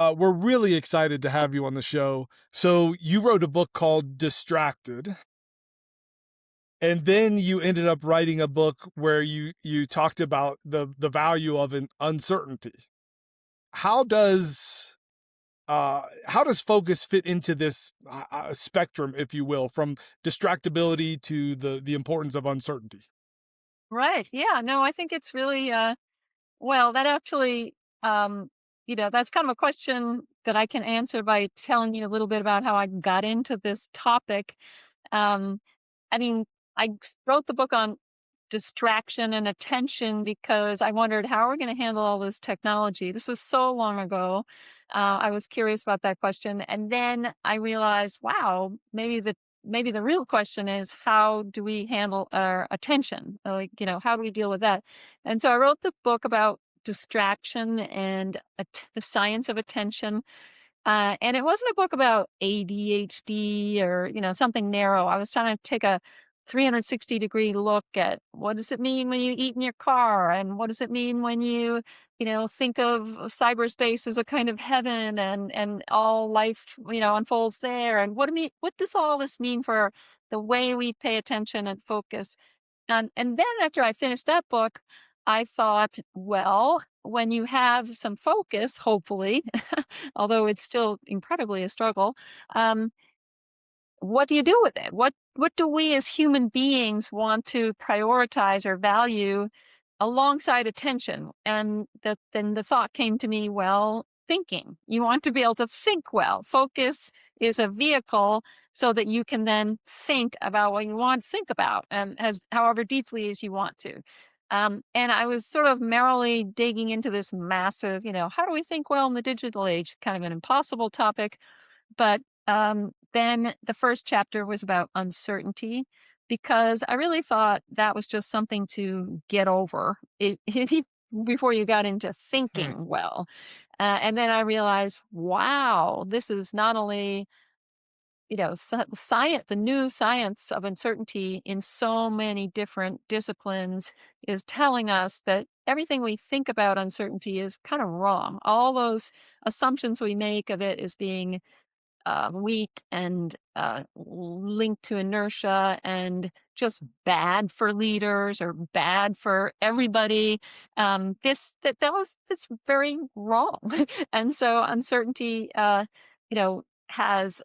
We're really excited to have you on the show. So you wrote a book called Distracted, and then you ended up writing a book where you talked about the value of an uncertainty. How does focus fit into this spectrum, if you will, from distractibility to the importance of uncertainty? Right. Yeah. No, I think it's really well, that actually that's kind of a question that I can answer by telling you a little bit about how I got into this topic. Um I mean, wrote the book on distraction and attention because I wondered how are we going to handle all this technology. This was so long ago. I was curious about that question, and then I realized, wow, maybe the real question is how do we handle our attention? Like, how do we deal with that? And so I wrote the book about distraction and the science of attention. And it wasn't a book about ADHD or, something narrow. I was trying to take a 360-degree look at what does it mean when you eat in your car, and what does it mean when think of cyberspace as a kind of heaven, and all life, unfolds there. And what does all this mean for the way we pay attention and focus? And then after I finished that book, I thought, well, when you have some focus, hopefully, although it's still incredibly a struggle, um, what do you do with it? What do we as human beings want to prioritize or value alongside attention? And then the thought came to me, well, thinking. You want to be able to think well. Focus is a vehicle so that you can then think about what you want to think about, and as however deeply as you want to. And I was sort of merrily digging into this massive, how do we think well in the digital age? Kind of an impossible topic. But then the first chapter was about uncertainty, because I really thought that was just something to get over before you got into Hmm. thinking well. And then I realized, wow, this is not only science, the new science of uncertainty in so many different disciplines is telling us that everything we think about uncertainty is kind of wrong. All those assumptions we make of it as being weak and linked to inertia and just bad for leaders or bad for everybody. That's very wrong. And so uncertainty, you know, has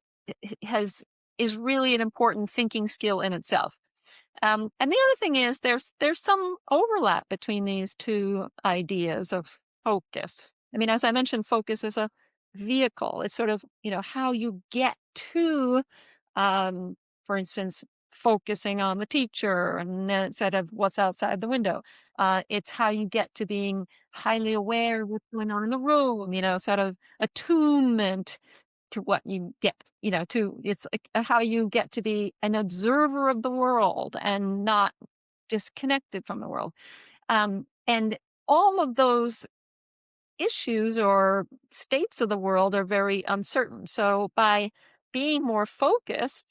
has is really an important thinking skill in itself. And the other thing is there's some overlap between these two ideas of focus. I mean, as I mentioned, focus is a vehicle. It's sort of, how you get to, um, for instance, focusing on the teacher and instead of what's outside the window. It's how you get to being highly aware of what's going on in the room, sort of attunement to what you get, it's like how you get to be an observer of the world and not disconnected from the world. And all of those issues or states of the world are very uncertain. So by being more focused,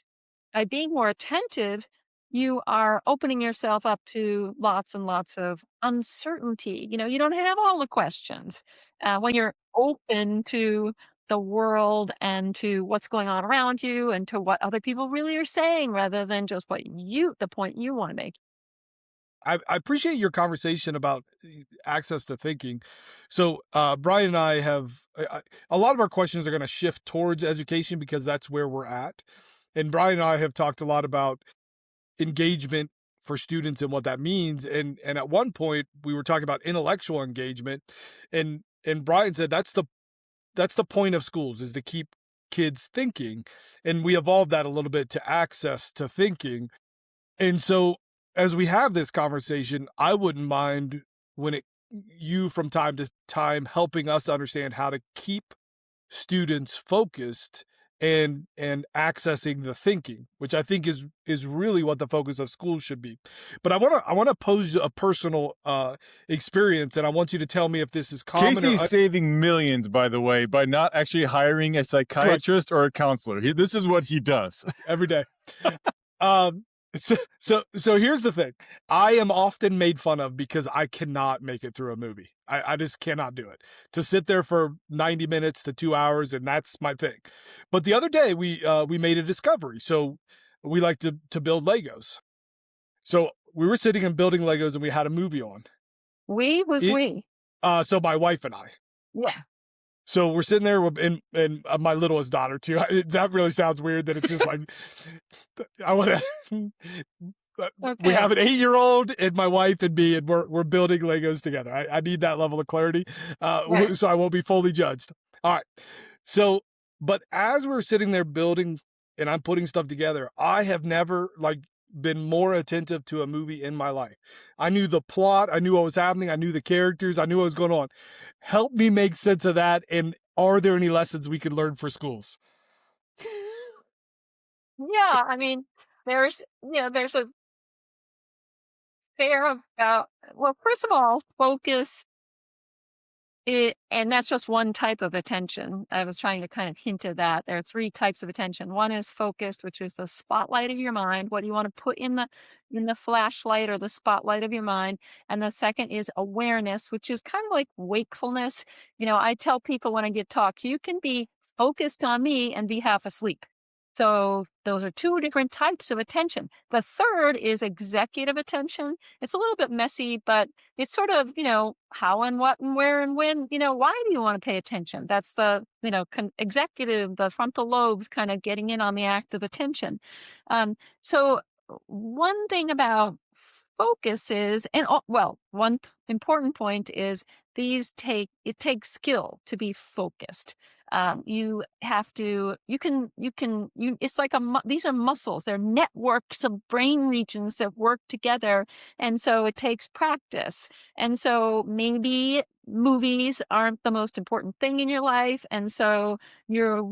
by being more attentive, you are opening yourself up to lots and lots of uncertainty. You don't have all the questions when you're open to the world and to what's going on around you and to what other people really are saying rather than just the point you want to make. I appreciate your conversation about access to thinking. So, Brian and I have a lot of our questions are going to shift towards education because that's where we're at. And Brian and I have talked a lot about engagement for students and what that means. And at one point we were talking about intellectual engagement, and Brian said that's the point of schools, is to keep kids thinking. And we evolved that a little bit to access to thinking. And so as we have this conversation, I wouldn't mind when it you from time to time helping us understand how to keep students focused and accessing the thinking, which I think is really what the focus of school should be. But I want to pose a personal experience, and I want you to tell me if this is common or Casey's saving millions, by the way, by not actually hiring a correct psychiatrist or a counselor. This is what he does. every day. Um, So here's the thing. I am often made fun of because I cannot make it through a movie. I just cannot do it. To sit there for 90 minutes to 2 hours, and that's my thing. But the other day we made a discovery. So we like to build Legos. So we were sitting and building Legos and we had a movie on. Was It we. so my wife and I. Yeah. So we're sitting there and my littlest daughter too. That really sounds weird that it's just like I want to we Okay. have an 8-year-old and my wife and me, and we're building Legos together. I need that level of clarity, Right. so I won't be fully judged. All right. So, but as we're sitting there building and I'm putting stuff together, I have never like been more attentive to a movie in my life. I knew the plot, I knew what was happening, I knew the characters, I knew what was going on. Help me make sense of that. And are there any lessons we could learn for schools? Yeah. I mean, there's a fair about, well, first of all, focus. And that's just one type of attention. I was trying to kind of hint at that. There are three types of attention. One is focused, which is the spotlight of your mind. What do you want to put in the flashlight or the spotlight of your mind? And the second is awareness, which is kind of like wakefulness. I tell people when I give talks, you can be focused on me and be half asleep. So those are two different types of attention. The third is executive attention. It's a little bit messy, but it's sort of, how and what and where and when, why do you want to pay attention? That's the, executive, the frontal lobes kind of getting in on the act of attention. So one thing about focus is, one important point is it takes skill to be focused. You have to, it's like these are muscles. They're networks of brain regions that work together. And so it takes practice. And so maybe movies aren't the most important thing in your life. And so your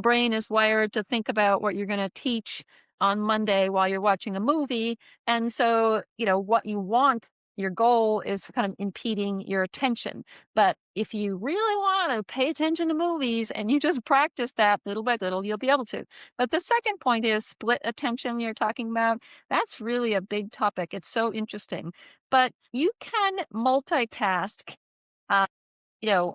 brain is wired to think about what you're going to teach on Monday while you're watching a movie. And so, what you want, your goal is kind of impeding your attention. But if you really want to pay attention to movies and you just practice that little by little, you'll be able to. But the second point is split attention you're talking about. That's really a big topic. It's so interesting. But you can multitask, uh, you know,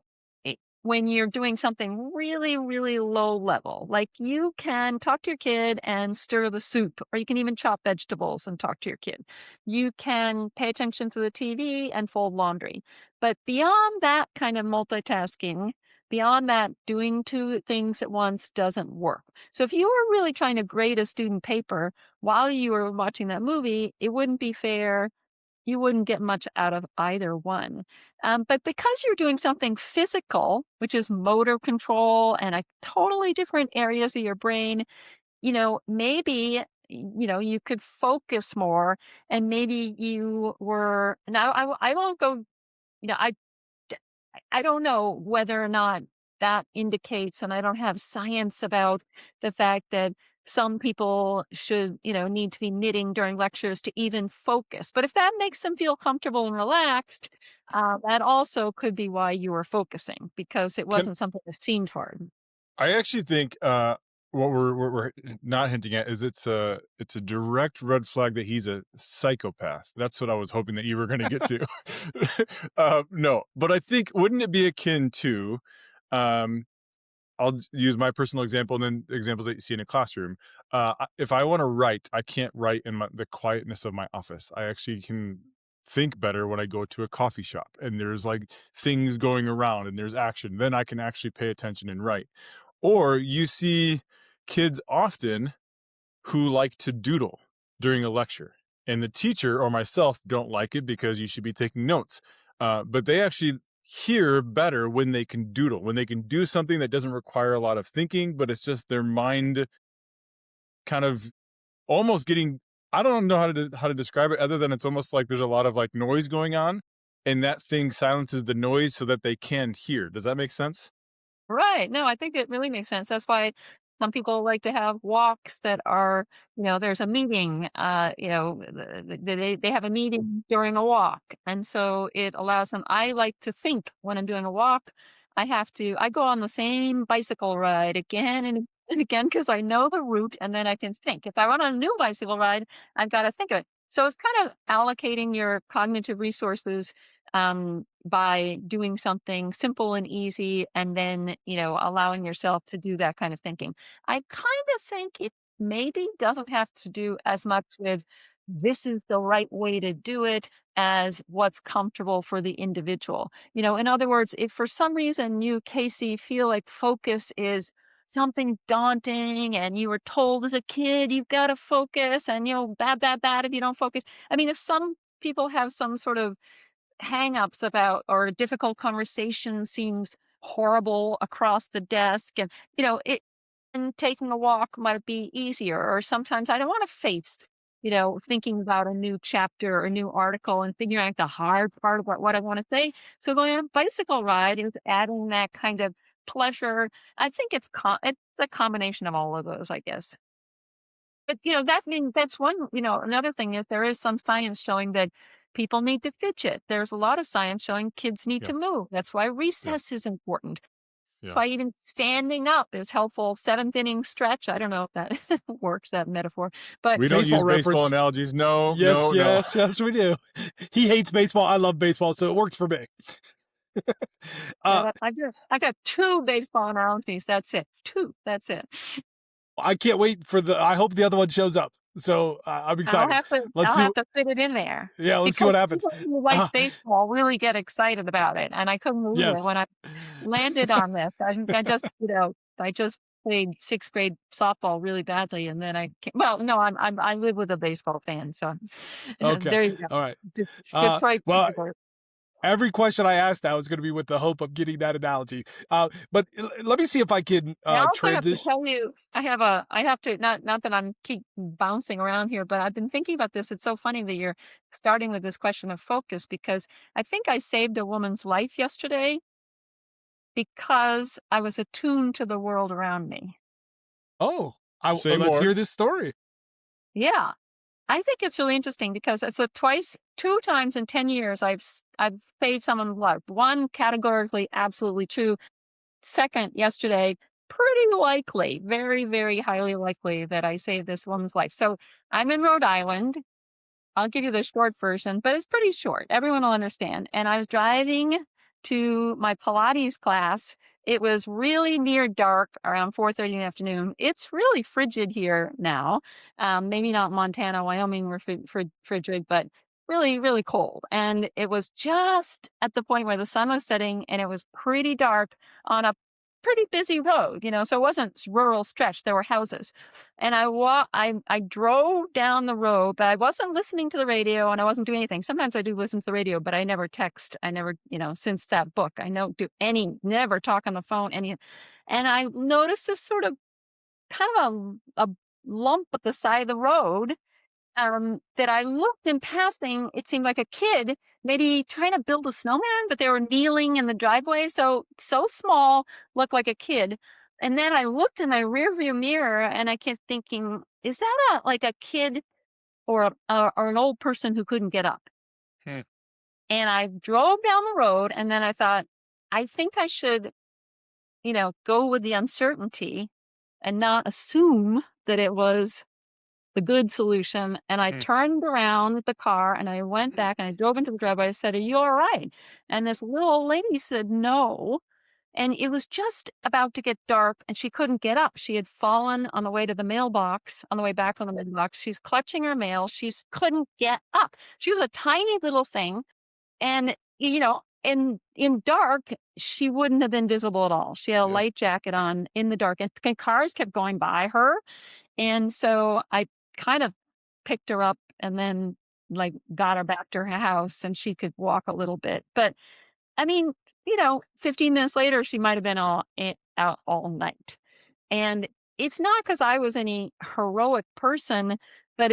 when you're doing something really, really low level. Like you can talk to your kid and stir the soup, or you can even chop vegetables and talk to your kid. You can pay attention to the TV and fold laundry. But beyond that kind of multitasking, beyond that, doing two things at once doesn't work. So if you were really trying to grade a student paper while you were watching that movie, it wouldn't be fair. You wouldn't get much out of either one. But because you're doing something physical, which is motor control and a totally different areas of your brain, maybe, you could focus more, and maybe you were, now I won't go, you know, I don't know whether or not that indicates, and I don't have science about the fact that some people should, need to be knitting during lectures to even focus. But if that makes them feel comfortable and relaxed, that also could be why you were focusing, because it Can wasn't something that seemed hard. I actually think what we're not hinting at is it's a direct red flag that he's a psychopath. That's what I was hoping that you were going to get to. No, but I think wouldn't it be akin to um, use my personal example and then examples that you see in a classroom. If I want to write, I can't write in the quietness of my office. I actually can think better when I go to a coffee shop and there's like things going around and there's action. Then I can actually pay attention and write. Or you see kids often who like to doodle during a lecture. And the teacher or myself don't like it because you should be taking notes. But they actually hear better when they can doodle, when they can do something that doesn't require a lot of thinking, but it's just their mind kind of almost getting, I don't know how to describe it other than it's almost like there's a lot of like noise going on and that thing silences the noise so that they can hear. Does that make sense? Right. No, I think it really makes sense. That's why some people like to have walks that are, there's a meeting, they have a meeting during a walk. And so it allows them, I like to think when I'm doing a walk, I go on the same bicycle ride again and and again, because I know the route and then I can think. If I want a new bicycle ride, I've got to think of it. So it's kind of allocating your cognitive resources by doing something simple and easy, and then, allowing yourself to do that kind of thinking. I kind of think it maybe doesn't have to do as much with this is the right way to do it as what's comfortable for the individual. In other words, if for some reason you, Casey, feel like focus is something daunting and you were told as a kid you've got to focus and bad bad bad if you don't focus. I mean, if some people have some sort of hang-ups about, or a difficult conversation seems horrible across the desk, and it and taking a walk might be easier, or sometimes I don't want to face thinking about a new chapter or a new article and figuring out the hard part of what I want to say. So going on a bicycle ride is adding that kind of pleasure. I think it's a combination of all of those, I guess. But, that means that's one, another thing is there is some science showing that people need to fidget. There's a lot of science showing kids need Yeah. to move. That's why Yeah. recess is important. That's Yeah. why even standing up is helpful. Seventh inning stretch. I don't know if that works, that metaphor, but We don't Baseball use baseball reference. analogies. No, Yes, no, no. yes, yes, we do. He hates baseball. I love baseball, so it works for me. yeah, uh, I got two baseball analogies. That's it. Two. That's it. I can't wait for I hope the other one shows up. So I'm I'll excited. have to Let's I'll see. have to fit it in there Yeah, let's see because what happens. people who like Uh, baseball really get excited about it, and I couldn't believe it yes. when I landed on this. I just, I just played sixth grade softball really badly, and then well, no, I live with a baseball fan, so Okay. there you go. All right. Detroit. Well, every question I ask now is going to be with the hope of getting that analogy. But let me see if I can I also have to transition. tell you, I have to, not that I'm keep bouncing around here, but I've been thinking about this. It's so funny that you're starting with this question of focus, because I think I saved a woman's life yesterday because I was attuned to the world around me. Oh, Say let's more. hear this story. Yeah. I think it's really interesting because it's two times in 10 years I've saved someone's life. One, categorically, absolutely true. Second, yesterday, pretty likely, very, very highly likely that I saved this woman's life. So I'm in Rhode Island. I'll give you the short version, but it's pretty short. Everyone will understand. And I was driving to my Pilates class. It was really near dark, around 4:30 in the afternoon. It's really frigid here now. Maybe not Montana, Wyoming, frigid, but really, really cold. And it was just at the point where the sun was setting, and it was pretty dark on a pretty busy road, so it wasn't rural stretch. There were houses. And I drove down the road, but I wasn't listening to the radio and I wasn't doing anything. Sometimes I do listen to the radio, but I never text. I never, since that book, I don't do never talk on the phone, any. And I noticed this sort of kind of a lump at the side of the road, that I looked in passing. It seemed like a kid maybe trying to build a snowman, but they were kneeling in the driveway. So small, looked like a kid. And then I looked in my rearview mirror and I kept thinking, is that like a kid or or an old person who couldn't get up? Hmm. And I drove down the road, and then I thought, I think I should, go with the uncertainty and not assume that it was the good solution. And I Hmm. turned around the car and I went back and I drove into the driveway. I said, "Are you all right?" And this little old lady said, "No." And it was just about to get dark and she couldn't get up. She had fallen on the way to the mailbox, on the way back from the mailbox. She's clutching her mail. She couldn't get up. She was a tiny little thing. And, in dark, she wouldn't have been visible at all. She had a Yeah. light jacket on in the dark, and cars kept going by her. And so I kind of picked her up and then, like, got her back to her house and she could walk a little bit. But I mean, 15 minutes later, she might have been out all night. And it's not because I was any heroic person, but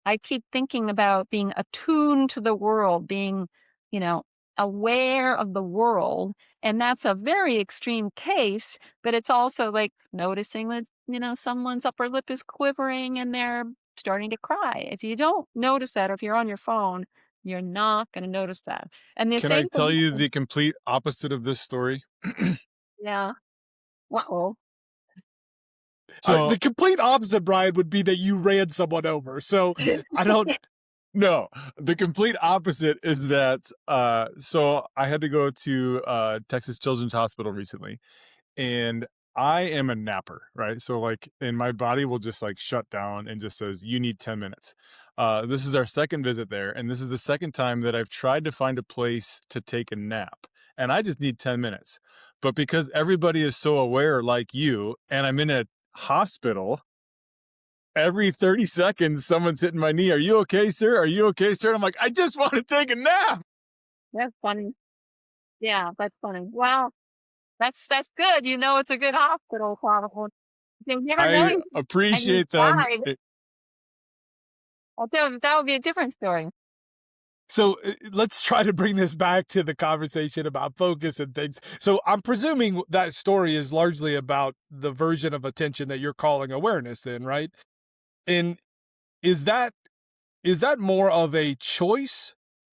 I keep thinking about being attuned to the world, being, you know, aware of the world. And that's a very extreme case, but it's also like noticing that, someone's upper lip is quivering and they're starting to cry. If you don't notice that, or if you're on your phone, you're not going to notice that. And the Can I same tell thing you happens. the complete opposite of this story? Yeah. Uh-oh. So The complete opposite, Brian, would be that you ran someone over. So I don't. no, the complete opposite is that so I had to go to Texas Children's Hospital recently, and I am a napper, right? So like, and my body will just like shut down and just says, you need 10 minutes. This is our second visit there, and this is the second time that I've tried to find a place to take a nap, and I just need 10 minutes. But because everybody is so aware, like you, and I'm in a hospital, every 30 seconds, someone's hitting my knee. Are you okay, sir? Are you okay, sir? And I'm like, I just want to take a nap. That's funny. Yeah, that's funny. Well, that's good. You know, it's a good hospital, probably. You never know, I and you appreciate them. tried. Well, that would be a different story. So let's try to bring this back to the conversation about focus and things. So I'm presuming that story is largely about the version of attention that you're calling awareness, then, right? And is that more of a choice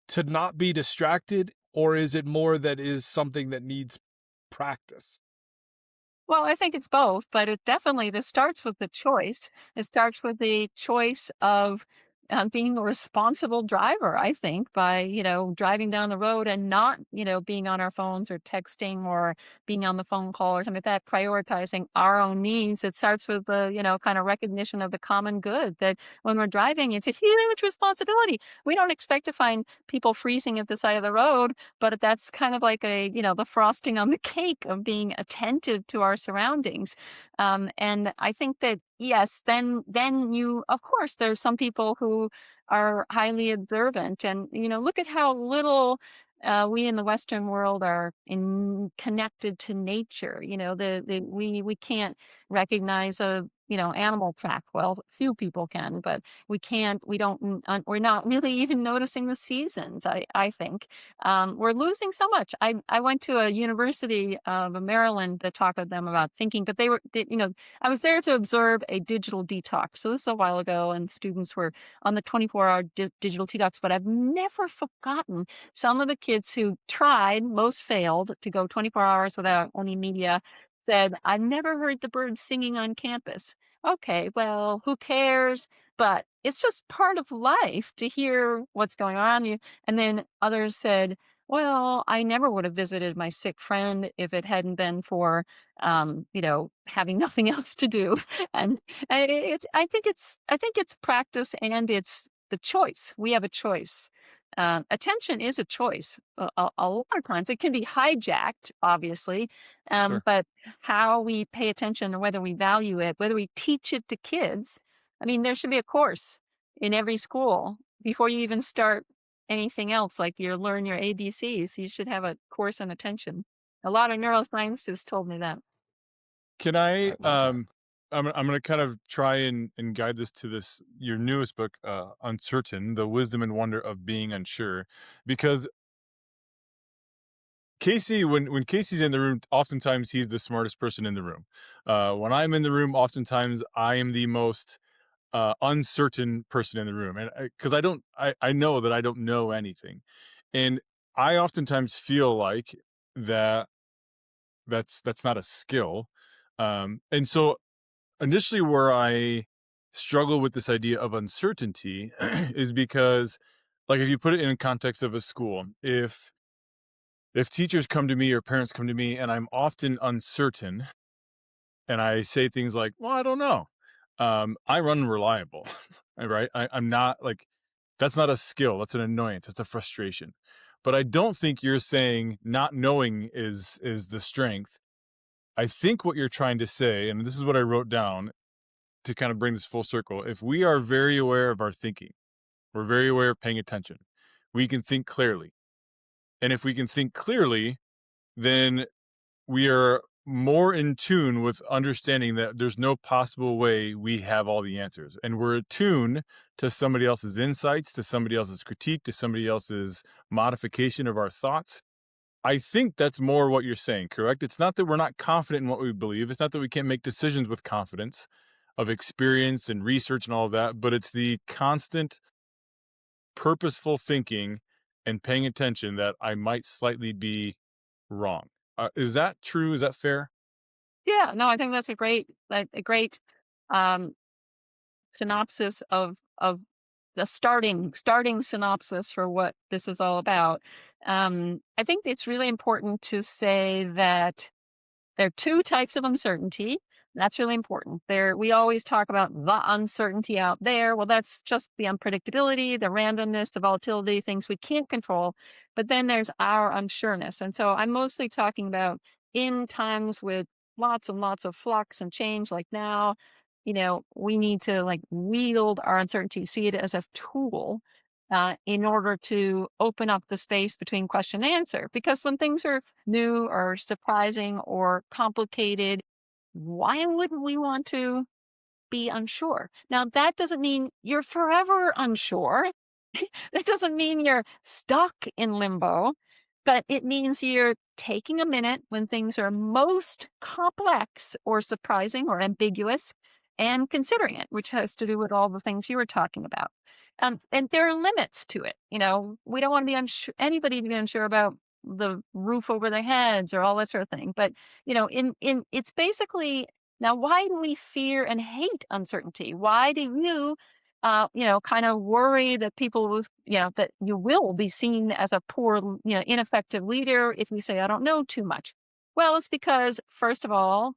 to not be distracted, or is it more that is something that needs practice? Well, I think it's both, but it definitely this starts with the choice. It starts with the choice of being a responsible driver, I think, by, driving down the road and not, being on our phones or texting or being on the phone call or something like that, prioritizing our own needs. It starts with the, kind of recognition of the common good that when we're driving, it's a huge responsibility. We don't expect to find people freezing at the side of the road, but that's kind of like the frosting on the cake of being attentive to our surroundings. And I think that, yes, then of course, there's some people who are highly observant, and look at how little we in the Western world are connected to nature. We can't recognize a animal track. Well, few people can, but we're not really even noticing the seasons. I think we're losing so much. I went to a university of Maryland to talk with them about thinking, but I was there to observe a digital detox. So this is a while ago, and students were on the 24-hour digital detox. But I've never forgotten some of the kids who tried, most failed, to go 24 hours without any media. Said, "I've never heard the birds singing on campus." Okay, well, who cares? But it's just part of life to hear what's going on. And then others said, well, I never would have visited my sick friend if it hadn't been for, having nothing else to do. And I think it's practice, and it's the choice. We have a choice. Attention is a choice. A lot of times it can be hijacked, obviously, Sure. but how we pay attention, or whether we value it, whether we teach it to kids. I mean, there should be a course in every school before you even start anything else, like you learn your ABCs. You should have a course on attention. A lot of neuroscientists told me that. Can I I love that. I'm gonna kind of try and guide this to this your newest book, Uncertain, The Wisdom and Wonder of Being Unsure. Because Casey, when Casey's in the room, oftentimes he's the smartest person in the room. When I'm in the room, oftentimes I am the most uncertain person in the room, and because I know that I don't know anything, and I oftentimes feel like that that's not a skill, and so initially where I struggle with this idea of uncertainty is because, like, if you put it in context of a school, if teachers come to me or parents come to me and I'm often uncertain and I say things like, well, I don't know. I'm unreliable, right? I'm not like, that's not a skill. That's an annoyance. That's a frustration. But I don't think you're saying not knowing is the strength. I think what you're trying to say, and this is what I wrote down to kind of bring this full circle. If we are very aware of our thinking, we're very aware of paying attention, we can think clearly. And if we can think clearly, then we are more in tune with understanding that there's no possible way we have all the answers. And we're attuned to somebody else's insights, to somebody else's critique, to somebody else's modification of our thoughts. I think that's more what you're saying, correct? It's not that we're not confident in what we believe. It's not that we can't make decisions with confidence of experience and research and all of that, but it's the constant purposeful thinking and paying attention that I might slightly be wrong. Is that true? Is that fair? Yeah, no, I think that's a great um, synopsis of the starting synopsis for what this is all about. I think it's really important to say that there are two types of uncertainty. That's really important. We always talk about the uncertainty out there. Well, that's just the unpredictability, the randomness, the volatility, things we can't control. But then there's our unsureness. And so I'm mostly talking about in times with lots and lots of flux and change, like now, we need to like wield our uncertainty, see it as a tool in order to open up the space between question and answer. Because when things are new or surprising or complicated, why wouldn't we want to be unsure? Now, that doesn't mean you're forever unsure. That doesn't mean you're stuck in limbo, but it means you're taking a minute when things are most complex or surprising or ambiguous and considering it, which has to do with all the things you were talking about. And there are limits to it. We don't want to be unsure, anybody to be unsure about the roof over their heads or all that sort of thing. But, in it's basically now, why do we fear and hate uncertainty? Why do you kind of worry that people will, that you will be seen as a poor, ineffective leader if you say, I don't know too much? Well, it's because, first of all,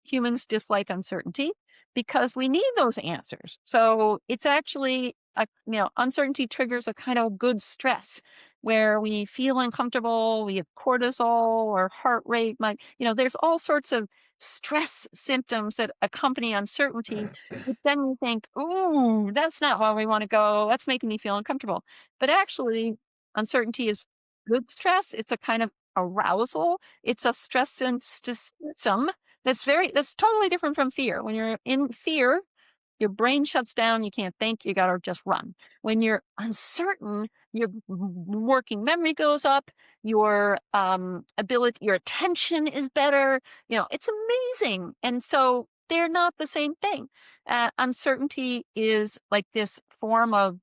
humans dislike uncertainty because we need those answers. So it's actually, uncertainty triggers a kind of good stress where we feel uncomfortable, we have cortisol or heart rate. There's all sorts of stress symptoms that accompany uncertainty. But then you think, ooh, that's not where we want to go. That's making me feel uncomfortable. But actually, uncertainty is good stress. It's a kind of arousal. It's a stress system that's totally different from fear. When you're in fear, your brain shuts down, you can't think, you gotta just run. When you're uncertain, your working memory goes up, your attention is better. It's amazing. And so they're not the same thing. Uncertainty is like this form of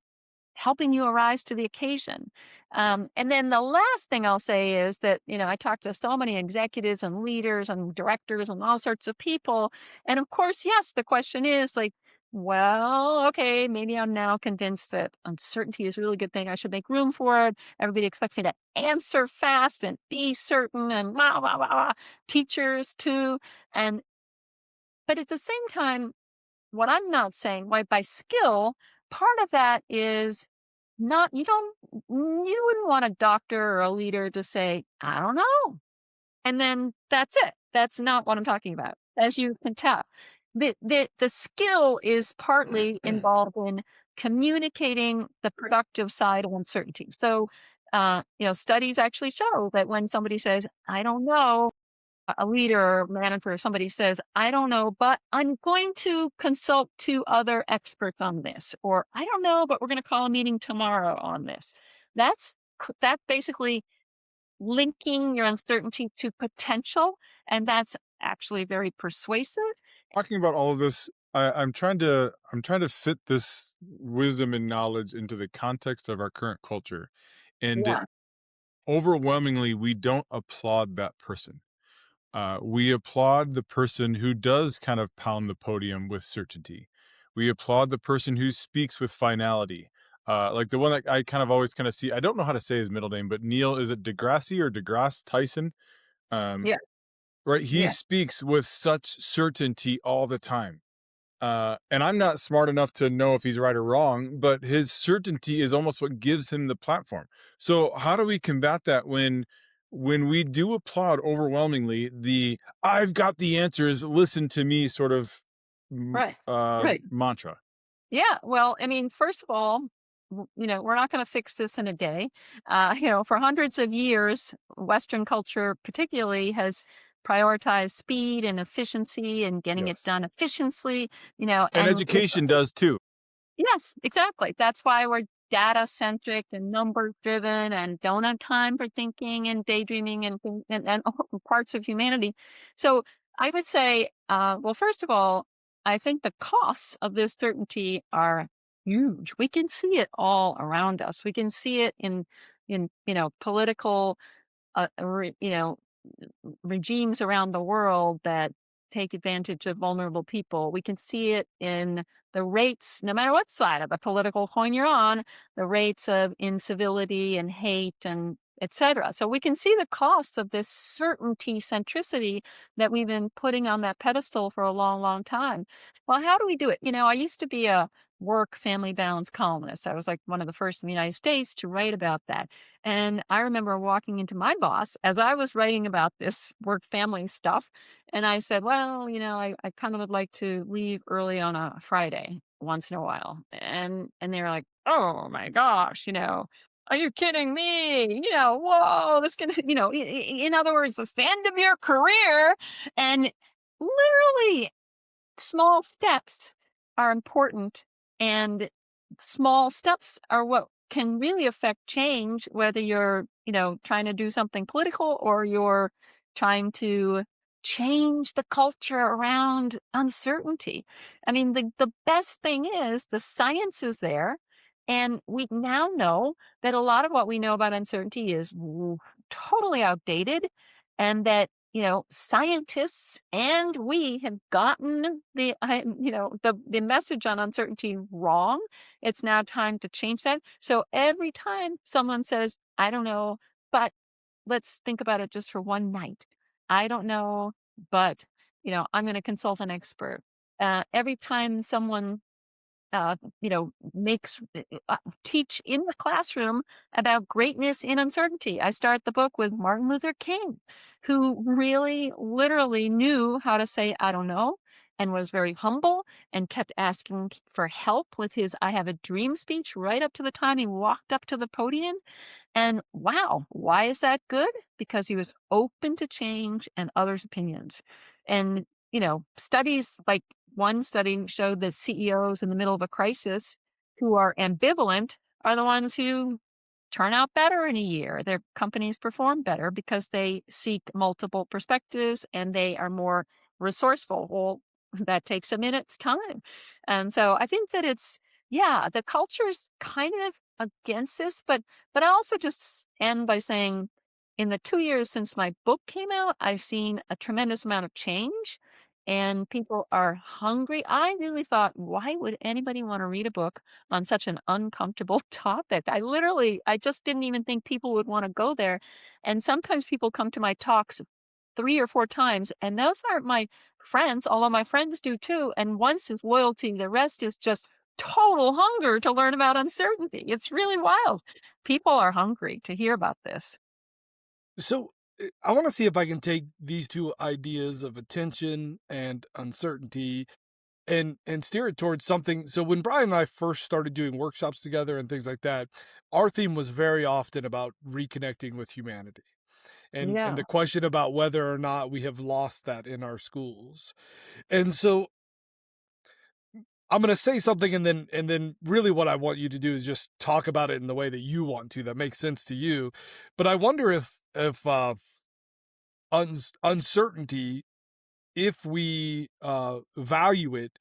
helping you arise to the occasion. And then the last thing I'll say is that, I talk to so many executives and leaders and directors and all sorts of people. And of course, yes, the question is like, well, okay, maybe I'm now convinced that uncertainty is a really good thing. I should make room for it. Everybody expects me to answer fast and be certain and blah, blah, blah, blah. Teachers too. And, but at the same time, what I'm not saying, why by skill, part of that is not, you wouldn't want a doctor or a leader to say, I don't know. And then that's it. That's not what I'm talking about, as you can tell. The skill is partly involved in communicating the productive side of uncertainty. So, studies actually show that when somebody says, I don't know, a leader or manager or somebody says, I don't know, but I'm going to consult two other experts on this, or I don't know, but we're going to call a meeting tomorrow on this. That basically linking your uncertainty to potential, and that's actually very persuasive. Talking about all of this, I'm trying to fit this wisdom and knowledge into the context of our current culture, and Yeah, overwhelmingly, we don't applaud that person. We applaud the person who does kind of pound the podium with certainty. We applaud the person who speaks with finality. Like the one that I kind of always kind of see. I don't know how to say his middle name, but Neil, is it Degrassi or DeGrasse Tyson? Um, yeah, right, he yeah, speaks with such certainty all the time. And I'm not smart enough to know if he's right or wrong, but his certainty is almost what gives him the platform. So how do we combat that when we do applaud overwhelmingly the "I've got the answers, listen to me" sort of right, right. mantra? Yeah, well, I mean, first of all, we're not going to fix this in a day. For hundreds of years, Western culture particularly has prioritized speed and efficiency and getting it Yes. done efficiently, And and education does too. yes, exactly. That's why we're data centric and number driven and don't have time for thinking and daydreaming and parts of humanity. So I would say, well, first of all, I think the costs of this certainty are huge. We can see it all around us. We can see it in political, regimes around the world that take advantage of vulnerable people. We can see it in the rates, no matter what side of the political coin you're on, the rates of incivility and hate and etc. So we can see the costs of this certainty centricity that we've been putting on that pedestal for a long, long time. Well, how do we do it? I used to be a work family balance columnist. I was like one of the first in the United States to write about that. And I remember walking into my boss as I was writing about this work family stuff. And I said, well, I kind of would like to leave early on a Friday once in a while. And they're like, oh my gosh, are you kidding me? Whoa, this can, in other words, it's the end of your career. And literally, small steps are important, and small steps are what can really affect change, whether you're, trying to do something political or you're trying to change the culture around uncertainty. I mean, the best thing is the science is there. And we now know that a lot of what we know about uncertainty is totally outdated, and that scientists and we have gotten the message on uncertainty wrong. It's now time to change that. So every time someone says, I don't know, but let's think about it just for one night. I don't know, but I'm going to consult an expert. Every time someone makes teach in the classroom about greatness in uncertainty. I start the book with Martin Luther King, who really literally knew how to say, I don't know, and was very humble and kept asking for help with his I have a dream speech right up to the time he walked up to the podium. And wow, why is that good? Because he was open to change and others' opinions. And, studies like one study showed that CEOs in the middle of a crisis who are ambivalent are the ones who turn out better in a year. Their companies perform better because they seek multiple perspectives and they are more resourceful. Well, that takes a minute's time. And so I think that the culture is kind of against this, but I also just end by saying in the 2 years since my book came out, I've seen a tremendous amount of change and people are hungry. I really thought, why would anybody want to read a book on such an uncomfortable topic? I just didn't even think people would want to go there. And sometimes people come to my talks 3 or 4 times, and those aren't my friends, although my friends do too. And once is loyalty, the rest is just total hunger to learn about uncertainty. It's really wild. People are hungry to hear about this. So I want to see if I can take these two ideas of attention and uncertainty and steer it towards something. So when Brian and I first started doing workshops together and things like that, our theme was very often about reconnecting with humanity. And Yeah. the question about whether or not we have lost that in our schools. And so I'm going to say something and then really what I want you to do is just talk about it in the way that you want to, that makes sense to you. But I wonder if uncertainty, if we value it,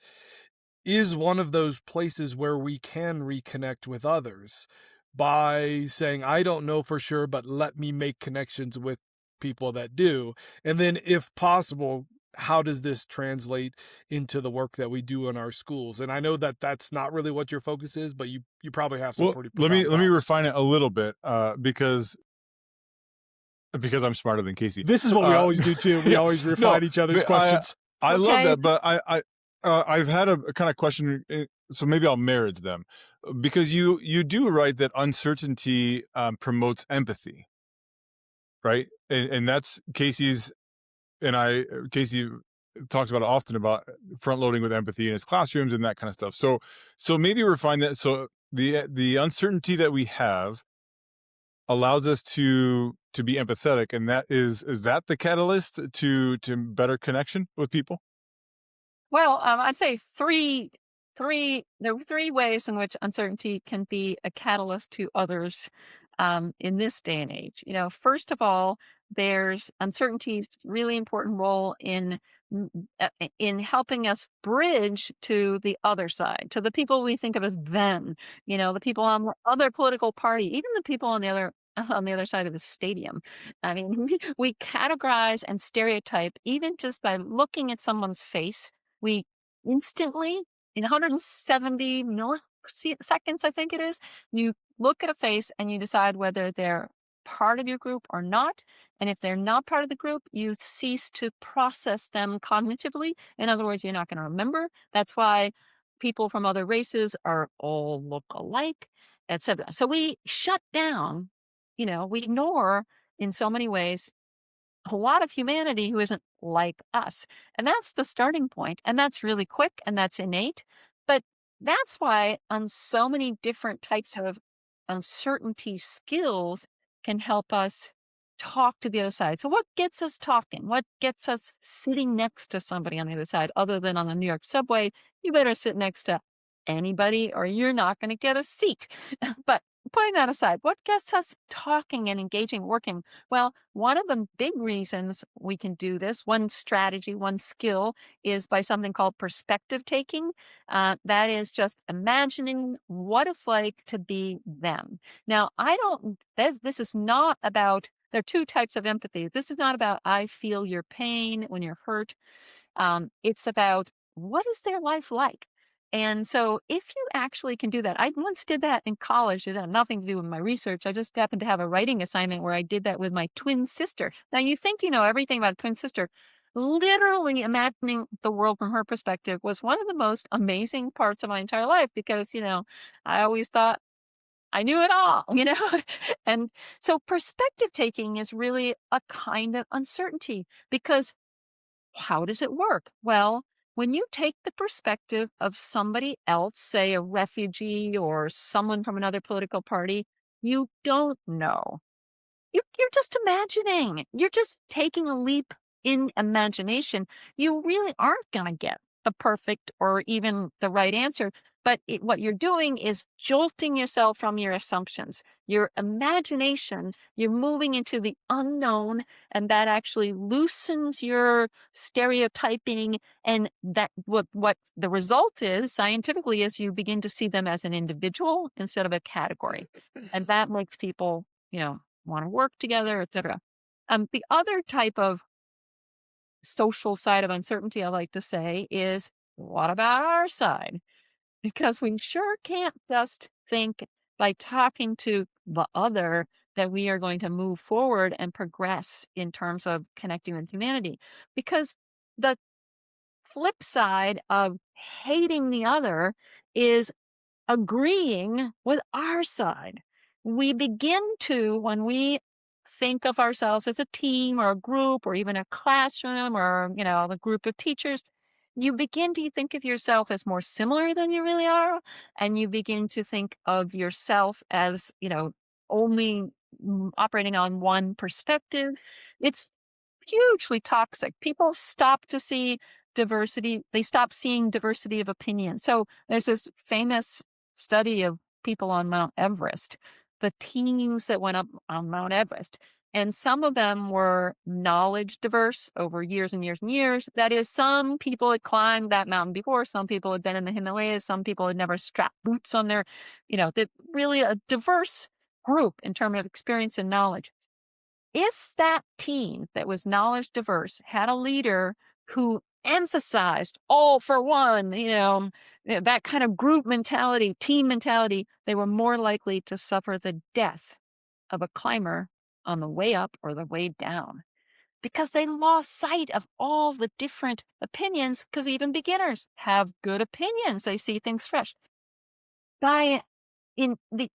is one of those places where we can reconnect with others by saying, I don't know for sure, but let me make connections with people that do. And then, if possible, how does this translate into the work that we do in our schools? And I know that that's not really what your focus is, but you probably have some Well, pretty let me profound let me thoughts. refine it a little bit, because I'm smarter than Casey. This is what we always do too. We Yeah, always no, refine each other's but questions. I love Okay. that, but I've had a kind of question, so maybe I'll marriage them, because you do write that uncertainty promotes empathy, right? And that's Casey talks about it often about front loading with empathy in his classrooms and that kind of stuff. So maybe refine that. So the uncertainty that we have allows us to be empathetic, and that is that the catalyst to better connection with people? Well, I'd say there are three ways in which uncertainty can be a catalyst to others in this day and age. First of all, there's uncertainty's really important role in helping us bridge to the other side, to the people we think of as them. The people on the other political party, even the people on the other on the other side of the stadium. I mean, we categorize and stereotype even just by looking at someone's face. We instantly, in 170 milliseconds, I think it is, you look at a face and you decide whether they're part of your group or not. And if they're not part of the group, you cease to process them cognitively. In other words, you're not going to remember. That's why people from other races are all look alike, etc. So we shut down, we ignore in so many ways a lot of humanity who isn't like us. And that's the starting point. And that's really quick and that's innate. But that's why on so many different types of uncertainty skills can help us talk to the other side. So what gets us talking? What gets us sitting next to somebody on the other side other than on the New York subway? You better sit next to anybody or you're not going to get a seat. But putting that aside, what gets us talking and engaging, working? Well, one of the big reasons we can do this, one strategy, one skill, is by something called perspective taking. That is just imagining what it's like to be them. Now, this is not about, there are two types of empathy. This is not about, I feel your pain when you're hurt. It's about, what is their life like? And so if you actually can do that, I once did that in college. It had nothing to do with my research. I just happened to have a writing assignment where I did that with my twin sister. Now you think you know everything about a twin sister. Literally imagining the world from her perspective was one of the most amazing parts of my entire life because, I always thought I knew it all. And so perspective taking is really a kind of uncertainty because how does it work? Well, when you take the perspective of somebody else, say a refugee or someone from another political party, you don't know. You're just imagining. You're just taking a leap in imagination. You really aren't going to get the perfect or even the right answer. But what you're doing is jolting yourself from your assumptions. Your imagination, you're moving into the unknown, and that actually loosens your stereotyping. And that what the result is scientifically is you begin to see them as an individual instead of a category. And that makes people, want to work together, etc. The other type of social side of uncertainty I like to say is, what about our side? Because we sure can't just think by talking to the other that we are going to move forward and progress in terms of connecting with humanity. Because the flip side of hating the other is agreeing with our side. We begin to, when we think of ourselves as a team or a group or even a classroom or, a group of teachers, you begin to think of yourself as more similar than you really are. And you begin to think of yourself as, only operating on one perspective. It's hugely toxic. People stop to see diversity. They stop seeing diversity of opinion. So there's this famous study of people on Mount Everest, the teams that went up on Mount Everest. And some of them were knowledge diverse over years and years and years. That is, some people had climbed that mountain before. Some people had been in the Himalayas. Some people had never strapped boots on their, really a diverse group in terms of experience and knowledge. If that team that was knowledge diverse had a leader who emphasized all for one, that kind of group mentality, team mentality, they were more likely to suffer the death of a climber on the way up or the way down because they lost sight of all the different opinions because even beginners have good opinions. They see things fresh. By in the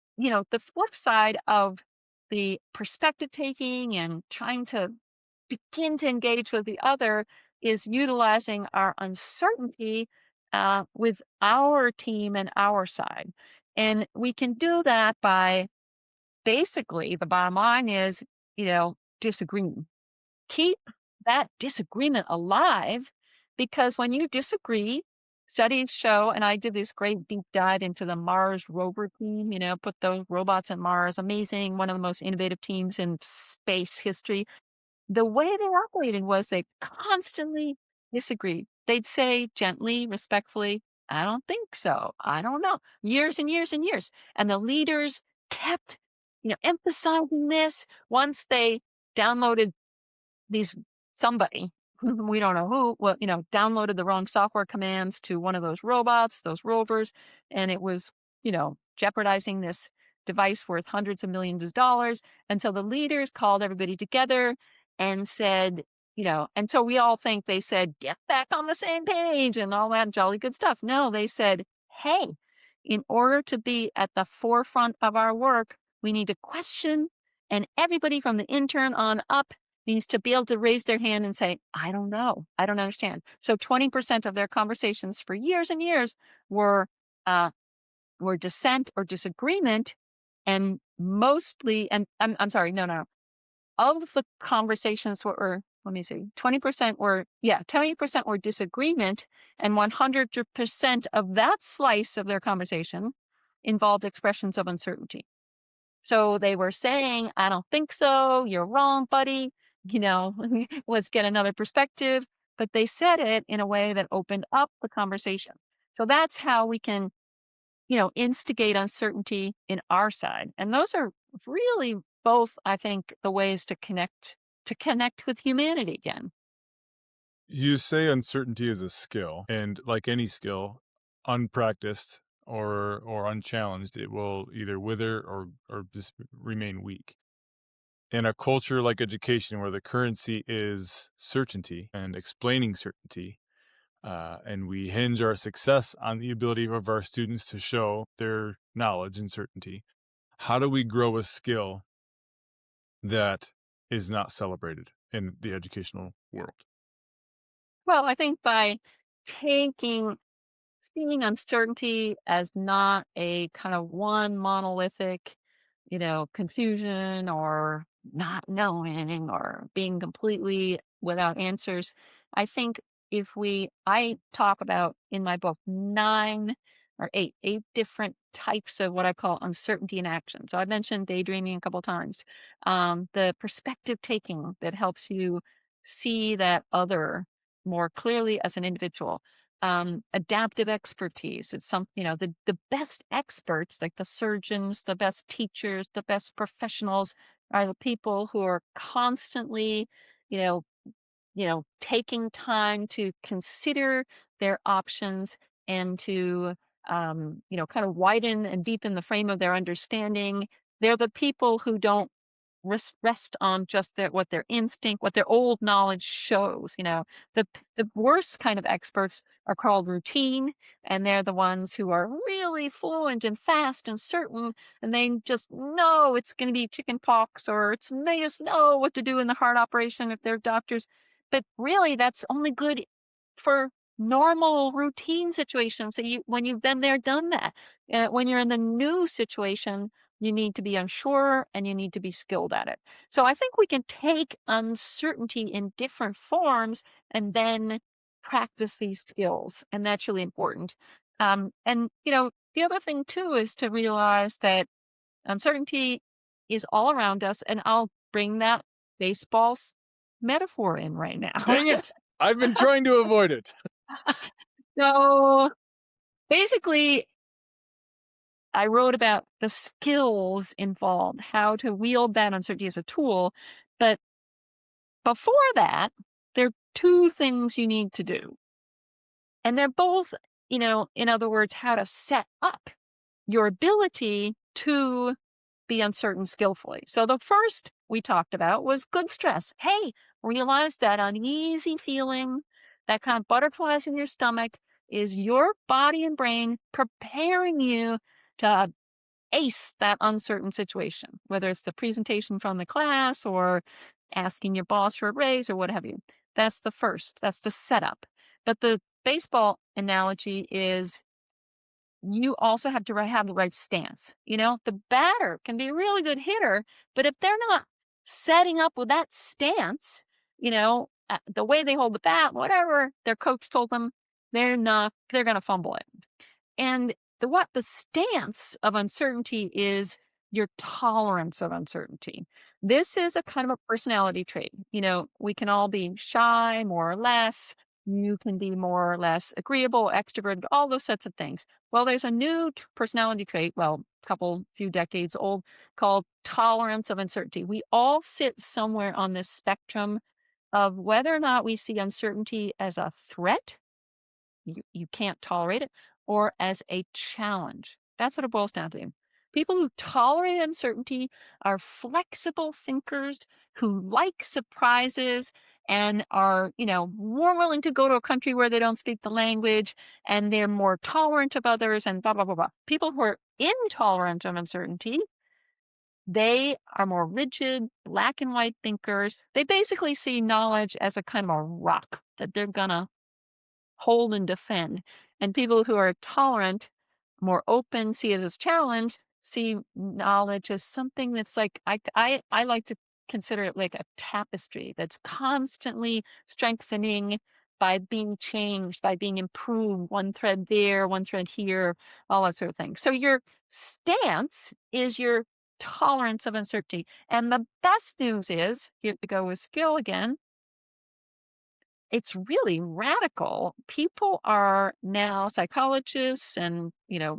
flip side of the perspective taking and trying to begin to engage with the other is utilizing our uncertainty with our team and our side. And we can do that by basically, the bottom line is, disagreeing. Keep that disagreement alive because when you disagree, studies show, and I did this great deep dive into the Mars rover team, put those robots on Mars, amazing, one of the most innovative teams in space history. The way they operated was they constantly disagreed. They'd say gently, respectfully, I don't think so. I don't know. Years and years and years. And the leaders kept emphasizing this. Once they downloaded these somebody, we don't know who, well, downloaded the wrong software commands to one of those robots, those rovers, and it was, jeopardizing this device worth hundreds of millions of dollars. And so the leaders called everybody together and said, and so we all think they said, get back on the same page and all that jolly good stuff. No, they said, hey, in order to be at the forefront of our work, we need to question, and everybody from the intern on up needs to be able to raise their hand and say, I don't know. I don't understand. So 20% of their conversations for years and years were uh, dissent or disagreement. And mostly, and I'm sorry, no. Of the conversations were, let me see, 20% were, 20% were disagreement, and 100% of that slice of their conversation involved expressions of uncertainty. So they were saying, I don't think so. You're wrong, buddy. Let's get another perspective. But they said it in a way that opened up the conversation. So that's how we can, instigate uncertainty in our side. And those are really both, I think, the ways to connect with humanity again. You say uncertainty is a skill, and like any skill, unpracticed or unchallenged, it will either wither or just remain weak. In a culture like education, where the currency is certainty and explaining certainty, and we hinge our success on the ability of our students to show their knowledge and certainty, how do we grow a skill that is not celebrated in the educational world? Well, I think by taking seeing uncertainty as not a kind of one monolithic, confusion or not knowing or being completely without answers. I think I talk about in my book eight different types of what I call uncertainty in action. So I mentioned daydreaming a couple times. The perspective taking that helps you see that other more clearly as an individual. Adaptive expertise. It's the best experts, like the surgeons, the best teachers, the best professionals are the people who are constantly, you know, taking time to consider their options and to, kind of widen and deepen the frame of their understanding. They're the people who don't rest on just what their instinct, what their old knowledge shows. The worst kind of experts are called routine, and they're the ones who are really fluent and fast and certain, and they just know it's going to be chicken pox, or they just know what to do in the heart operation if they're doctors. But really, that's only good for normal routine situations. So when you've been there, done that. When you're in the new situation, you need to be unsure and you need to be skilled at it. So I think we can take uncertainty in different forms and then practice these skills. And that's really important. The other thing too is to realize that uncertainty is all around us. And I'll bring that baseball metaphor in right now. Dang it! I've been trying to avoid it. So basically, I wrote about the skills involved, how to wield that uncertainty as a tool. But before that, there are two things you need to do. And they're both, in other words, how to set up your ability to be uncertain skillfully. So the first we talked about was good stress. Hey, realize that uneasy feeling, that kind of butterflies in your stomach, is your body and brain preparing you to ace that uncertain situation, whether it's the presentation from the class or asking your boss for a raise or what have you. That's the first. That's the setup. But the baseball analogy is you also have to have the right stance. The batter can be a really good hitter, but if they're not setting up with that stance, the way they hold the bat, whatever their coach told them, they're going to fumble it. And the stance of uncertainty is your tolerance of uncertainty. This is a kind of a personality trait. We can all be shy, more or less. You can be more or less agreeable, extroverted, all those sorts of things. Well, there's a new personality trait. Well, few decades old, called tolerance of uncertainty. We all sit somewhere on this spectrum of whether or not we see uncertainty as a threat, you can't tolerate it, or as a challenge. That's what it boils down to. People who tolerate uncertainty are flexible thinkers who like surprises and are, more willing to go to a country where they don't speak the language, and they're more tolerant of others and blah, blah, blah, blah. People who are intolerant of uncertainty, they are more rigid, black and white thinkers. They basically see knowledge as a kind of a rock that they're gonna hold and defend. And people who are tolerant, more open, see it as challenge, see knowledge as something that's like I like to consider it like a tapestry that's constantly strengthening by being changed, by being improved, one thread there, one thread here, all that sort of thing. So your stance is your tolerance of uncertainty. And the best news is, here to go with skill again, it's really radical. People are now psychologists and,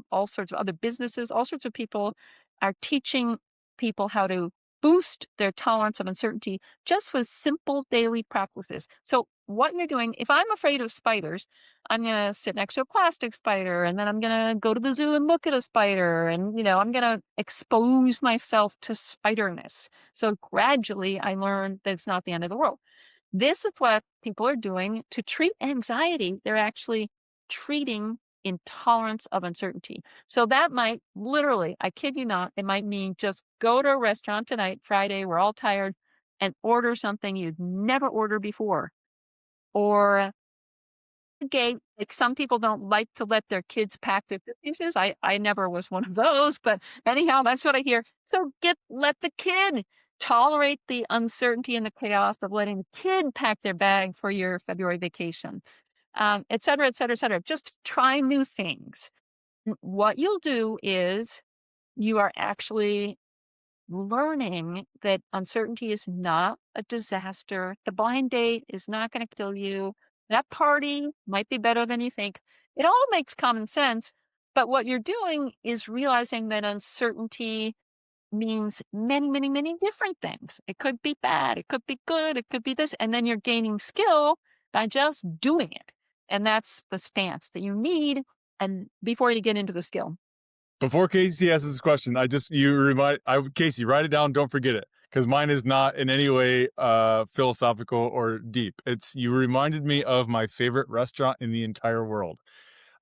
all sorts of other businesses, all sorts of people are teaching people how to boost their tolerance of uncertainty just with simple daily practices. So what you're doing, if I'm afraid of spiders, I'm going to sit next to a plastic spider, and then I'm going to go to the zoo and look at a spider, and, I'm going to expose myself to spiderness. So gradually I learn that it's not the end of the world. This is what people are doing to treat anxiety. They're actually treating intolerance of uncertainty. So that might literally, I kid you not, it might mean just go to a restaurant tonight, Friday, we're all tired, and order something you'd never ordered before. Or like some people don't like to let their kids pack their suitcases. I never was one of those, but anyhow, that's what I hear. So let the kid tolerate the uncertainty and the chaos of letting the kid pack their bag for your February vacation, et cetera, et cetera, et cetera. Just try new things. What you'll do is you are actually learning that uncertainty is not a disaster. The blind date is not going to kill you. That party might be better than you think. It all makes common sense. But what you're doing is realizing that uncertainty means many, many, many different things. It could be bad. It could be good. It could be this. And then you're gaining skill by just doing it. And that's the stance that you need. And before you get into the skill. Before Casey asks this question, Casey, write it down. Don't forget it, because mine is not in any way philosophical or deep. You reminded me of my favorite restaurant in the entire world.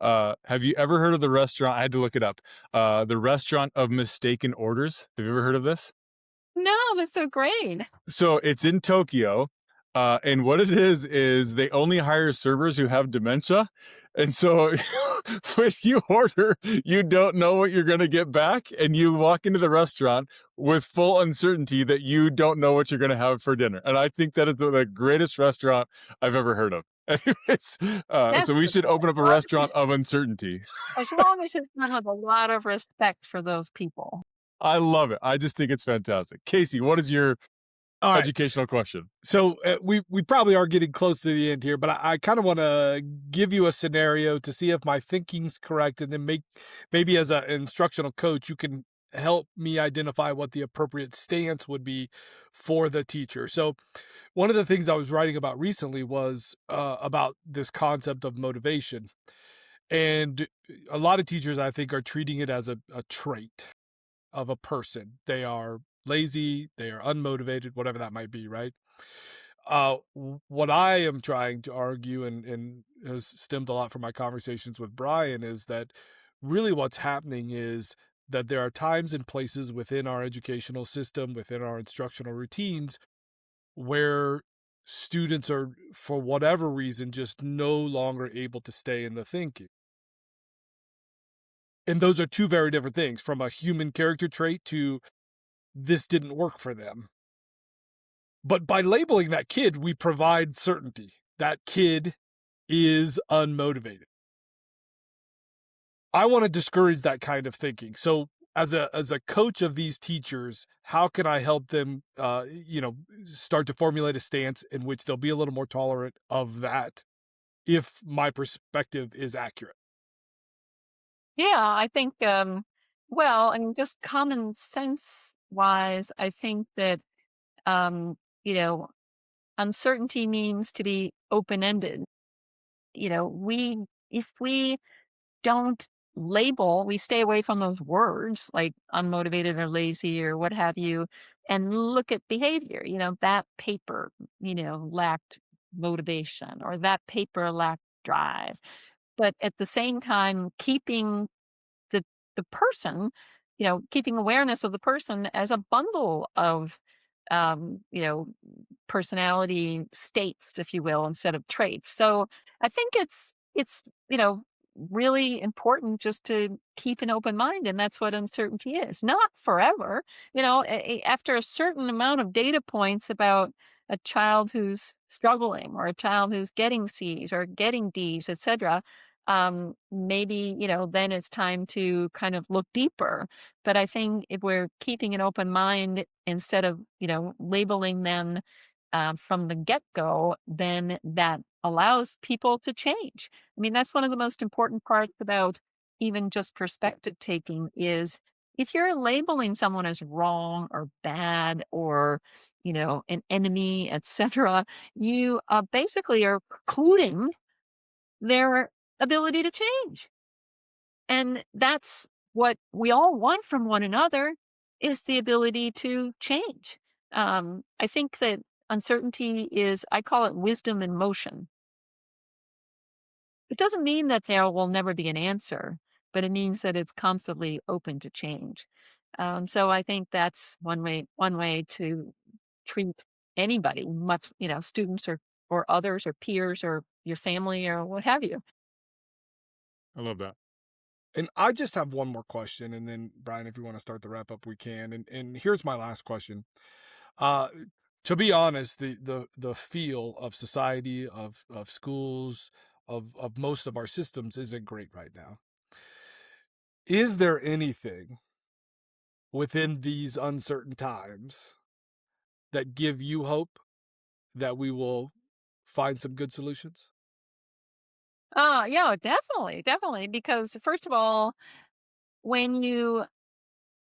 Have you ever heard of the restaurant? I had to look it up. The Restaurant of Mistaken Orders. Have you ever heard of this? No, that's so great. So it's in Tokyo. And what it is they only hire servers who have dementia. And so when you order, you don't know what you're going to get back. And you walk into the restaurant with full uncertainty that you don't know what you're going to have for dinner. And I think that is the greatest restaurant I've ever heard of. Anyways, so we should open up a restaurant of uncertainty. As long as it's done with a lot of respect for those people. I love it. I just think it's fantastic. Casey, what is your educational question? So we probably are getting close to the end here, but I kind of want to give you a scenario to see if my thinking's correct, and then maybe as an instructional coach, you can help me identify what the appropriate stance would be for the teacher. So one of the things I was writing about recently was about this concept of motivation. And a lot of teachers, I think, are treating it as a trait of a person. They are lazy, they are unmotivated, whatever that might be, right? What I am trying to argue, and has stemmed a lot from my conversations with Brian, is that really what's happening is that there are times and places within our educational system, within our instructional routines, where students are, for whatever reason, just no longer able to stay in the thinking. And those are two very different things, from a human character trait to this didn't work for them. But by labeling that kid, we provide certainty. That kid is unmotivated. I want to discourage that kind of thinking. So as a coach of these teachers, how can I help them, start to formulate a stance in which they'll be a little more tolerant of that if my perspective is accurate? Yeah, I think Well, and just common sense wise, I think that, um, you know, uncertainty means to be open ended. If we don't label, we stay away from those words like unmotivated or lazy or what have you, and look at behavior. That paper, lacked motivation, or that paper lacked drive. But at the same time, keeping the the person, keeping awareness of the person as a bundle of um, you know, personality states, if you will, instead of traits. So I think it's really important just to keep an open mind, and that's what uncertainty is. Not forever, after a certain amount of data points about a child who's struggling, or a child who's getting C's or getting D's, etc. Maybe, then it's time to kind of look deeper. But I think if we're keeping an open mind instead of, labeling them from the get go, then that allows people to change. I mean, that's one of the most important parts about even just perspective taking is if you're labeling someone as wrong or bad or, an enemy, etc., you basically are precluding their ability to change. And that's what we all want from one another, is the ability to change. I think that uncertainty is, I call it wisdom in motion. It doesn't mean that there will never be an answer, but it means that it's constantly open to change. So I think that's one way to treat anybody, much, students or others or peers or your family or what have you. I love that. And I just have one more question, and then Brian, if you want to start the wrap up, we can. And here's my last question. Uh, to be honest, the feel of society, of schools, of most of our systems isn't great right now. Is there anything within these uncertain times that give you hope that we will find some good solutions? Yeah, definitely, definitely. Because first of all, when you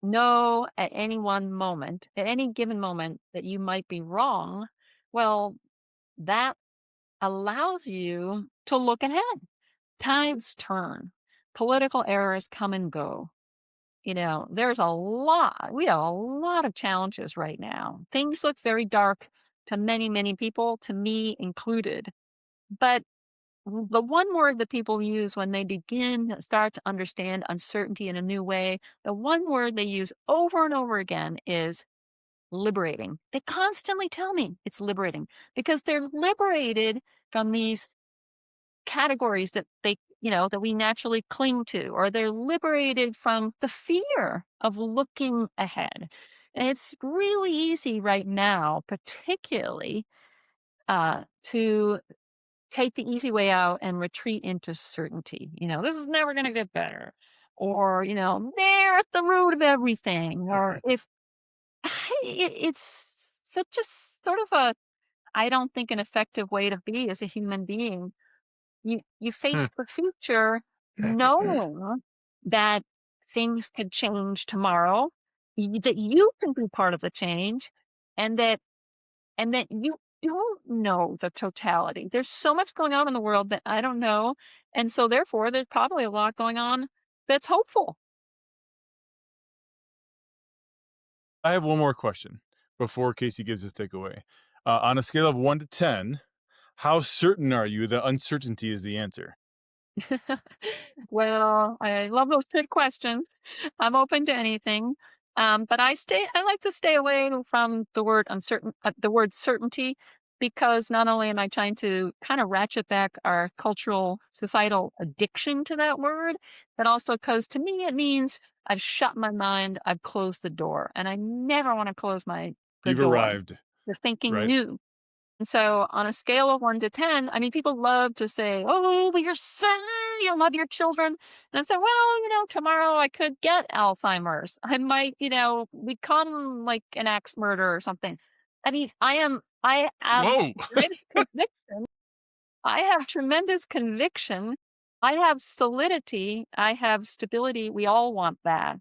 know at any one moment, at any given moment, that you might be wrong, well, that allows you to look ahead. Tides turn, political errors come and go. We have a lot of challenges right now. Things look very dark to many, many people, to me included. But the one word that people use when they start to understand uncertainty in a new way, the one word they use over and over again is liberating. They constantly tell me it's liberating because they're liberated from these categories that we naturally cling to, or they're liberated from the fear of looking ahead. And it's really easy right now, particularly to take the easy way out and retreat into certainty. This is never going to get better. Or, they're at the root of everything. Or if it's just sort of I don't think an effective way to be as a human being. You Hmm. face the future knowing that things could change tomorrow, that you can be part of the change, and that you don't know the totality. There's so much going on in the world that I don't know. And so therefore there's probably a lot going on that's hopeful. I have one more question before Casey gives his takeaway. On a scale of 1 to 10, how certain are you that uncertainty is the answer? Well, I love those good questions. I'm open to anything. But I like to stay away from the word certainty, because not only am I trying to kind of ratchet back our cultural, societal addiction to that word, but also because to me it means I've shut my mind, I've closed the door, and I never want to close the You've door arrived, to thinking right? new. And so on a scale of 1 to 10, I mean, people love to say, "Oh, but your son, you love your children." And I said, "Well, tomorrow I could get Alzheimer's. I might, become like an axe murderer or something." I mean, I have Whoa. great conviction. I have tremendous conviction. I have solidity. I have stability. We all want that.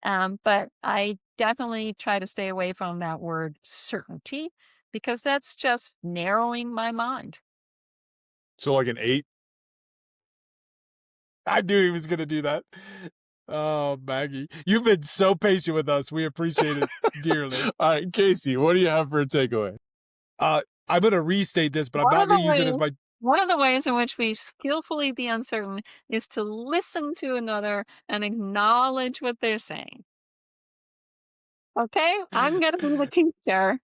But I definitely try to stay away from that word certainty because that's just narrowing my mind. So like an 8? I knew he was gonna do that. Oh, Maggie, you've been so patient with us. We appreciate it dearly. All right, Casey, what do you have for a takeaway? I'm gonna restate this, but I'm One not of the gonna use it as ways my one of the ways in which we skillfully be uncertain is to listen to another and acknowledge what they're saying. Okay? I'm gonna be the teacher.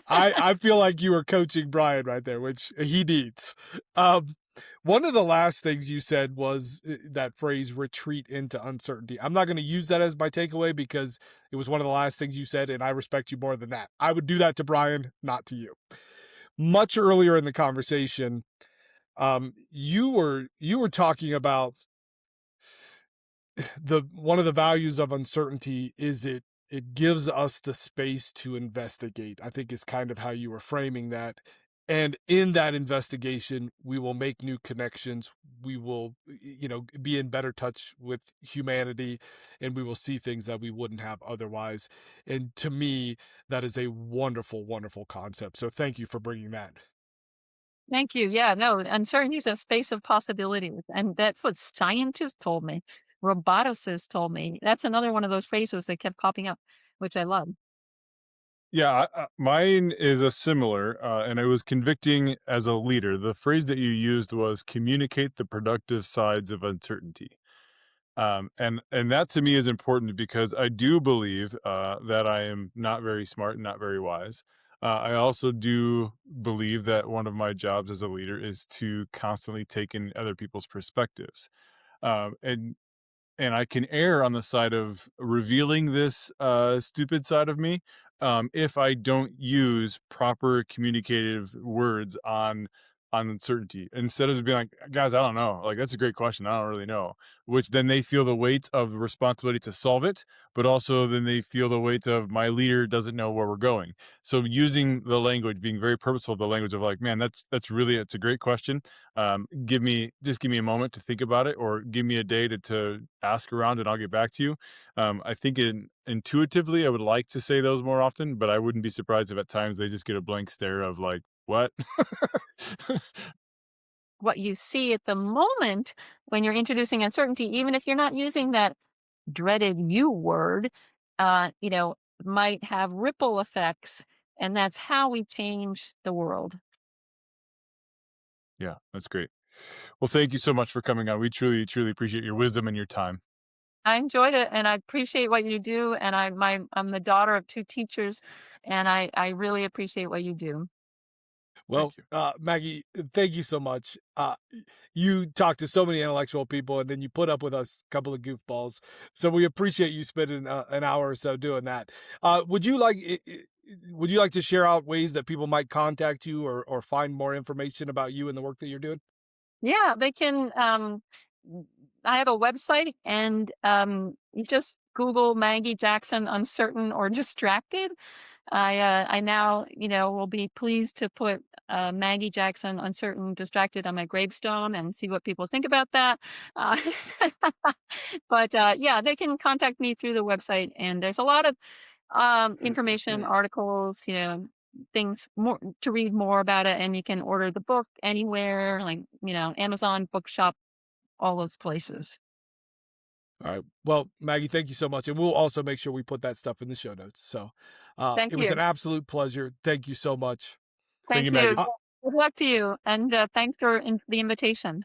I feel like you were coaching Brian right there, which he needs. Um, one of the last things you said was that phrase "retreat into uncertainty." I'm not going to use that as my takeaway because it was one of the last things you said, and I respect you more than that. I would do that to Brian, not to you. Much earlier in the conversation, you were talking about the one of the values of uncertainty is it gives us the space to investigate. I think is kind of how you were framing that. And in that investigation, we will make new connections. We will, be in better touch with humanity and we will see things that we wouldn't have otherwise. And to me, that is a wonderful, wonderful concept. So thank you for bringing that. Thank you. Yeah, no, uncertainty is a space of possibilities, and that's what scientists told me. Roboticists told me. That's another one of those phrases that kept popping up, which I love. Yeah, mine is a similar, and it was convicting as a leader. The phrase that you used was communicate the productive sides of uncertainty. And that to me is important because I do believe that I am not very smart and not very wise. I also do believe that one of my jobs as a leader is to constantly take in other people's perspectives. And I can err on the side of revealing this stupid side of me if I don't use proper communicative words on uncertainty. Instead of being like, guys, I don't know. Like that's a great question. I don't really know. Which then they feel the weight of the responsibility to solve it, but also then they feel the weight of my leader doesn't know where we're going. So using the language, being very purposeful of the language of like, man, that's really it's a great question. Give me a moment to think about it or give me a day to ask around and I'll get back to you. I think intuitively I would like to say those more often, but I wouldn't be surprised if at times they just get a blank stare of like, what? What you see at the moment when you're introducing uncertainty, even if you're not using that dreaded "you" word, you know, might have ripple effects, and that's how we change the world. Yeah, that's great. Well, thank you so much for coming on. We truly, truly appreciate your wisdom and your time. I enjoyed it, and I appreciate what you do, and I'm the daughter of 2 teachers, and I really appreciate what you do. Well, Thank you. Maggie, thank you so much. You talk to so many intellectual people, and then you put up with us a couple of goofballs. So we appreciate you spending an hour or so doing that. Would you like to share out ways that people might contact you or find more information about you and the work that you're doing? Yeah, they can, I have a website, and, you just Google Maggie Jackson uncertain or distracted. I now, will be pleased to put Maggie Jackson uncertain distracted on my gravestone and see what people think about that. Uh, but yeah, they can contact me through the website, and there's a lot of information, articles, things more to read more about it, and you can order the book anywhere, like Amazon, Bookshop, all those places. All right. Well, Maggie, thank you so much. And we'll also make sure we put that stuff in the show notes. So Thank it was an you. absolute pleasure. Thank you so much. Thank you, Thank you. Maggie. Yeah, good luck to you, and thanks for the invitation.